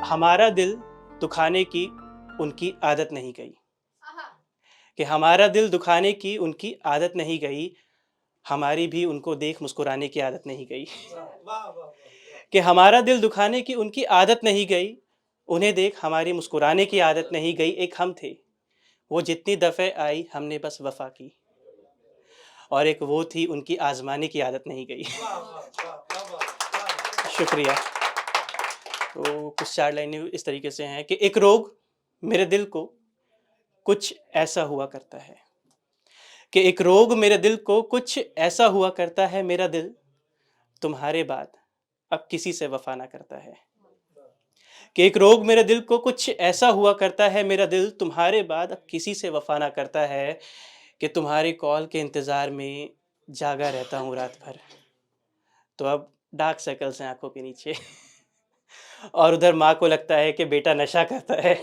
हमारा दिल दुखाने की उनकी आदत नहीं गई, कि हमारा दिल दुखाने की उनकी आदत नहीं गई, हमारी भी उनको देख मुस्कुराने की आदत नहीं गई। कि हमारा दिल दुखाने की उनकी आदत नहीं गई, उन्हें देख हमारी मुस्कुराने की आदत नहीं गई। एक हम थे, वो जितनी दफ़े आई हमने बस वफ़ा की, और एक वो थी उनकी आज़माने की आदत नहीं गई। शुक्रिया। तो कुछ 4 लाइनें इस तरीके से हैं कि एक रोग मेरे दिल को कुछ ऐसा हुआ करता है, कि एक रोग मेरे दिल को कुछ ऐसा हुआ करता है, मेरा दिल तुम्हारे बाद अब किसी से वफ़ा ना करता है। कि एक रोग मेरे दिल को कुछ ऐसा हुआ करता है, मेरा दिल तुम्हारे बाद अब किसी से वफ़ा ना करता है, कि तुम्हारे कॉल के इंतज़ार में जागा रहता हूँ रात भर। तो अब डार्क सर्कल्स हैं आँखों के नीचे। और उधर माँ को लगता है कि बेटा नशा करता है।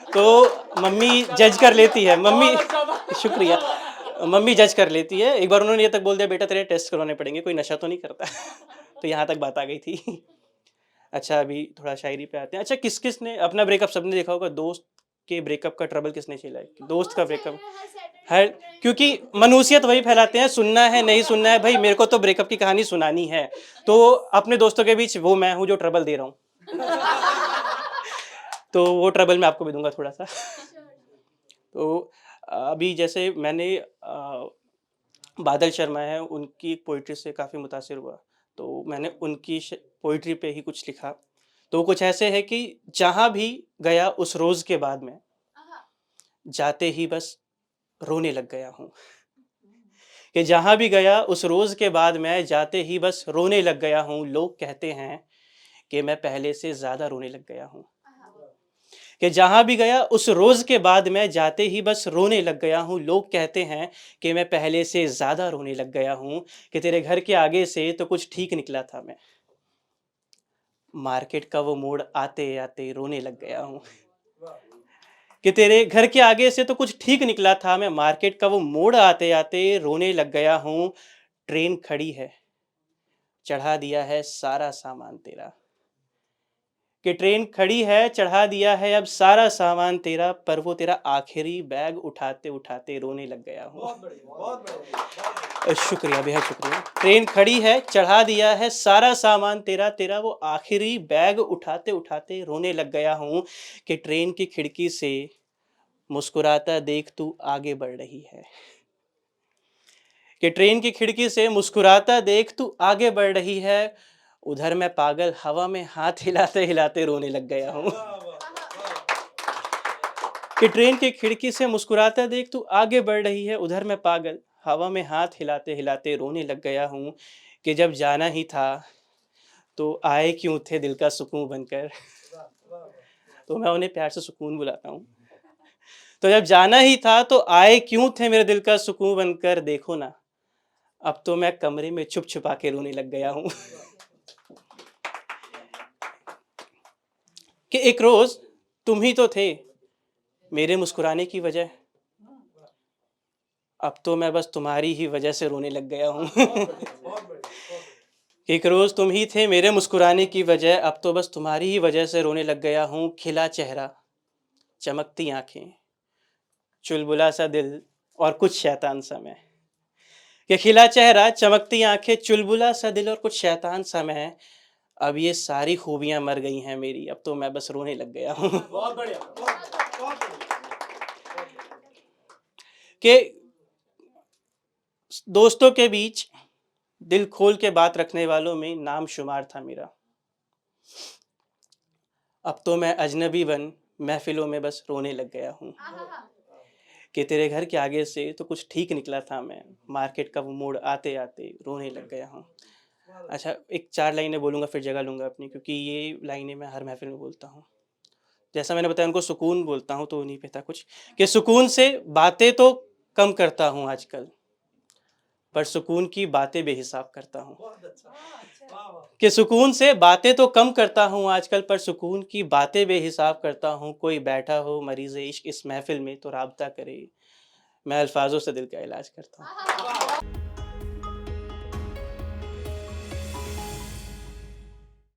तो मम्मी जज कर लेती है, शुक्रिया। मम्मी जज कर लेती है। एक बार उन्होंने ये तक बोल दिया, बेटा तेरे टेस्ट करवाने पड़ेंगे, कोई नशा तो नहीं करता। तो यहाँ तक बात आ गई थी। अच्छा, अभी थोड़ा शायरी पे आते हैं। अच्छा, किस किस ने अपना ब्रेकअप, सबने देखा होगा, दोस्त के ब्रेकअप का ट्रबल किसने झेला है? दोस्त का ब्रेकअप हर, क्योंकि मनुष्यत वही फैलाते हैं, सुनना है नहीं सुनना है, भाई मेरे को तो ब्रेकअप की कहानी सुनानी है। तो अपने दोस्तों के बीच वो मैं हूँ जो ट्रबल दे रहा हूँ। तो वो ट्रबल मैं आपको भी दूंगा थोड़ा सा। तो अभी जैसे मैंने बादल शर्मा है, उनकी पोइट्री से काफ़ी मुतासिर हुआ, तो मैंने उनकी पोइट्री पे ही कुछ लिखा। तो कुछ ऐसे है कि जहाँ भी गया उस रोज़ के बाद में जाते ही बस रोने लग गया हूँ। कि जहाँ भी गया उस रोज़ के बाद मैं जाते ही बस रोने लग गया हूँ। लोग कहते हैं कि मैं पहले से ज़्यादा रोने लग गया हूँ। कि जहाँ भी गया उस रोज़ के बाद मैं जाते ही बस रोने लग गया हूँ। लोग कहते हैं कि मैं पहले से ज़्यादा रोने लग गया हूँ। कि तेरे घर के आगे से तो कुछ ठीक निकला था मैं, मार्केट का वो मोड़ आते आते रोने लग गया हूँ। कि तेरे घर के आगे से तो कुछ ठीक निकला था मैं, मार्केट का वो मोड़ आते आते रोने लग गया हूँ। ट्रेन खड़ी है, चढ़ा दिया है सारा सामान तेरा। कि ट्रेन खड़ी है, चढ़ा दिया है अब सारा सामान तेरा, पर वो तेरा आखिरी बैग उठाते उठाते रोने लग गया हूँ। शुक्रिया, बेहद शुक्रिया। ट्रेन खड़ी है, चढ़ा दिया है सारा सामान तेरा, तेरा वो आखिरी बैग उठाते उठाते रोने लग गया हूँ। कि ट्रेन की खिड़की से मुस्कुराता देख तू आगे बढ़ रही है। कि ट्रेन की खिड़की से मुस्कुराता देख तू आगे बढ़ रही है, उधर मैं पागल हवा में हाथ हिलाते हिलाते रोने लग गया हूँ। कि ट्रेन की खिड़की से मुस्कुराता देख तू आगे बढ़ रही है, उधर मैं पागल हवा में हाथ हिलाते हिलाते रोने लग गया हूँ। कि जब जाना ही था तो आए क्यों थे दिल का सुकून बनकर। तो मैं उन्हें प्यार से सुकून बुलाता हूँ। तो जब जाना ही था तो आए क्यों थे मेरे दिल का सुकून बनकर, देखो ना अब तो मैं कमरे में छुप छुपा के रोने लग गया हूँ। कि एक रोज तुम ही तो थे मेरे मुस्कुराने की वजह, अब तो मैं बस तुम्हारी ही वजह से रोने लग गया हूँ। एक रोज तुम ही थे मेरे मुस्कुराने की वजह, अब तो बस तुम्हारी ही वजह से रोने लग गया हूँ। खिला चेहरा, चमकती आंखें, चुलबुला सा दिल और कुछ शैतान सा मैं। कि खिला चेहरा, चमकती आंखें, चुलबुला सा दिल और कुछ शैतान सा मैं, अब ये सारी खूबियां मर गई हैं मेरी, अब तो मैं बस रोने लग गया हूँ। बहुत बढ़िया। कि दोस्तों के बीच दिल खोल के बात रखने वालों में नाम शुमार था मेरा, अब तो मैं अजनबी बन महफिलों में बस रोने लग गया हूँ। कि तेरे घर के आगे से तो कुछ ठीक निकला था मैं, मार्केट का वो मोड़ आते आते रोने लग गया हूँ। अच्छा, एक 4 लाइनें बोलूँगा फिर जगह लूँगा अपनी, क्योंकि ये लाइनें मैं हर महफिल में बोलता हूँ। जैसा मैंने बताया उनको सुकून बोलता हूँ, तो नहीं पता कुछ कि सुकून से बातें तो कम करता हूँ आजकल, पर सुकून की बातें बेहिसाब करता हूँ। कि सुकून से बातें तो कम करता हूँ आजकल, पर सुकून की बातें बेहिसाब करता हूँ। कोई बैठा हो मरीज़ इश्क इस महफिल में तो राब्ता करे, मैं अल्फाजों से दिल का इलाज करता हूँ।